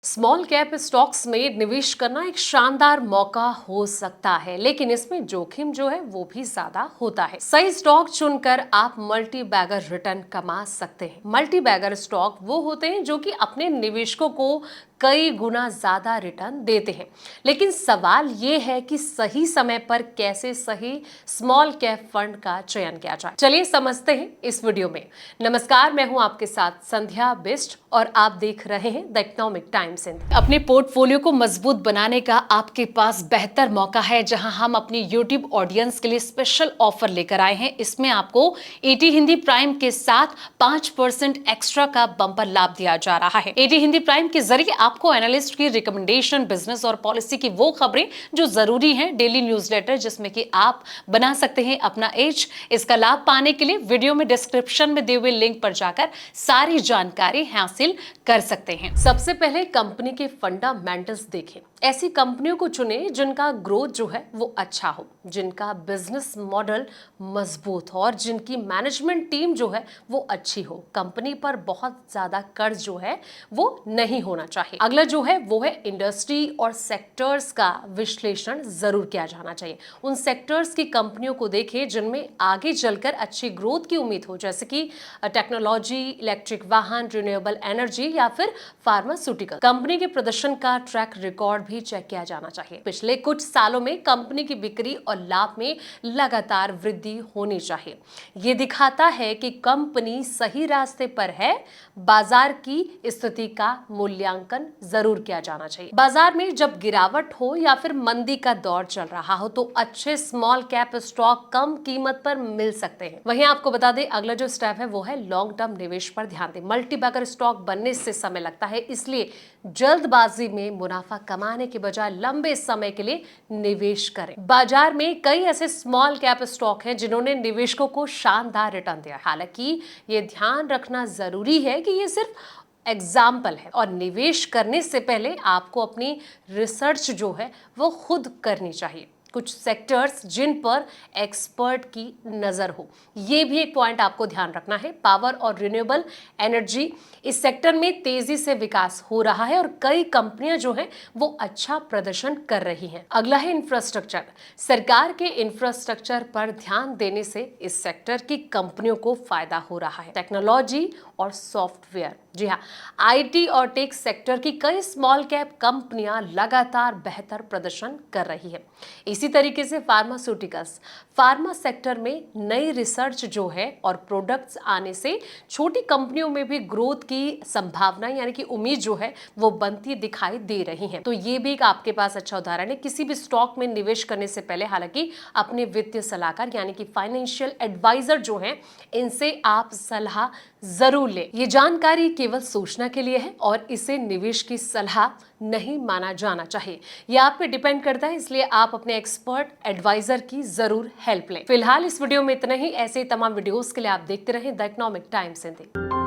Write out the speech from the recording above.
Small cap stocks में निवेश करना एक शानदार मौका हो सकता है, लेकिन इसमें जोखिम जो है वो भी ज्यादा होता है। सही स्टॉक चुनकर आप मल्टी बैगर रिटर्न कमा सकते हैं। मल्टी बैगर स्टॉक वो होते हैं जो कि अपने निवेशकों को कई गुना ज्यादा रिटर्न देते हैं। लेकिन सवाल ये है कि सही समय पर कैसे सही स्मॉल कैप फंड का चयन किया जाए। चलिए समझते हैं इस वीडियो में। नमस्कार, मैं हूं आपके साथ संध्या बिष्ट और आप देख रहे हैं द इकोनॉमिक टाइम्स हिंदी। अपने पोर्टफोलियो को मजबूत बनाने का आपके पास बेहतर मौका है, जहां हम अपनी यूट्यूब ऑडियंस के लिए स्पेशल ऑफर लेकर आए हैं। इसमें आपको एटी हिंदी प्राइम के साथ 5% एक्स्ट्रा का बम्पर लाभ दिया जा रहा है। एटी हिंदी प्राइम के जरिए आपको एनालिस्ट की रिकमेंडेशन, बिजनेस और पॉलिसी की वो खबरें जो जरूरी हैं, डेली न्यूज़लेटर जिसमें कि आप बना सकते हैं अपना एज। इसका लाभ पाने के लिए वीडियो में डिस्क्रिप्शन में दिए हुए लिंक पर जाकर सारी जानकारी हासिल कर सकते हैं। सबसे पहले कंपनी के फंडामेंटल्स देखें। ऐसी कंपनियों को चुने जिनका ग्रोथ जो है वो अच्छा हो, जिनका बिजनेस मॉडल मजबूत हो और जिनकी मैनेजमेंट टीम जो है वो अच्छी हो। कंपनी पर बहुत ज्यादा कर्ज जो है वो नहीं होना चाहिए। अगला जो है वो है इंडस्ट्री और सेक्टर्स का विश्लेषण जरूर किया जाना चाहिए। उन सेक्टर्स की कंपनियों को देखें जिनमें आगे चलकर अच्छी ग्रोथ की उम्मीद हो, जैसे कि टेक्नोलॉजी, इलेक्ट्रिक वाहन, रिन्यूएबल एनर्जी या फिर फार्मास्यूटिकल। कंपनी के प्रदर्शन का ट्रैक रिकॉर्ड भी चेक किया जाना चाहिए। पिछले कुछ सालों में कंपनी की बिक्री और लाभ में लगातार वृद्धि होनी चाहिए। ये दिखाता है कि कंपनी सही रास्ते पर है। बाजार की स्थिति का मूल्यांकन जरूर किया जाना चाहिए। बाजार में जब गिरावट हो या फिर मंदी का दौर चल रहा हो तो अच्छे स्मॉल कैप स्टॉक कम कीमत पर मिल सकते हैं। वहीं आपको बता दें, अगला जो स्टेप है वो है लॉन्ग टर्म निवेश पर ध्यान दें। मल्टी बैगर स्टॉक बनने से समय लगता है, इसलिए जल्दबाजी में मुनाफा कमाने के बजाय लंबे समय के लिए निवेश करें। बाजार में कई ऐसे स्मॉल कैप स्टॉक हैं जिन्होंने निवेशकों को शानदार रिटर्न दिया। हालांकि ये ध्यान रखना जरूरी है कि ये सिर्फ एग्जाम्पल है और निवेश करने से पहले आपको अपनी रिसर्च जो है वो खुद करनी चाहिए। कुछ सेक्टर्स जिन पर एक्सपर्ट की नजर हो, ये भी एक पॉइंट आपको ध्यान रखना है। पावर और रिन्यूएबल एनर्जी, इस सेक्टर में तेजी से विकास हो रहा है और कई कंपनियां जो हैं वो अच्छा प्रदर्शन कर रही हैं। अगला है इंफ्रास्ट्रक्चर। सरकार के इंफ्रास्ट्रक्चर पर ध्यान देने से इस सेक्टर की कंपनियों को फायदा हो रहा है। टेक्नोलॉजी और सॉफ्टवेयर, जी हाँ, आईटी और टेक सेक्टर की कई स्मॉल कैप कंपनियां लगातार बेहतर प्रदर्शन कर रही है। इसी तरीके से फार्मास्यूटिकल्स, फार्मा सेक्टर में नई रिसर्च जो है और प्रोडक्ट्स आने से छोटी कंपनियों में भी ग्रोथ की संभावना यानी कि उम्मीद जो है वो बनती दिखाई दे रही है। तो ये भी एक आपके पास अच्छा उदाहरण है। किसी भी स्टॉक में निवेश करने से पहले हालांकि अपने वित्तीय सलाहकार यानी कि फाइनेंशियल एडवाइजर जो हैं, इनसे आप सलाह जरूर लें। ये जानकारी केवल सूचना के लिए है और इसे निवेश की सलाह नहीं माना जाना चाहिए। ये आप पे डिपेंड करता है, इसलिए आप अपने एक्सपर्ट एडवाइजर की जरूर हेल्प लें। फिलहाल इस वीडियो में इतना ही। ऐसे तमाम वीडियोस के लिए आप देखते रहें द इकोनॉमिक टाइम्स हिंदी।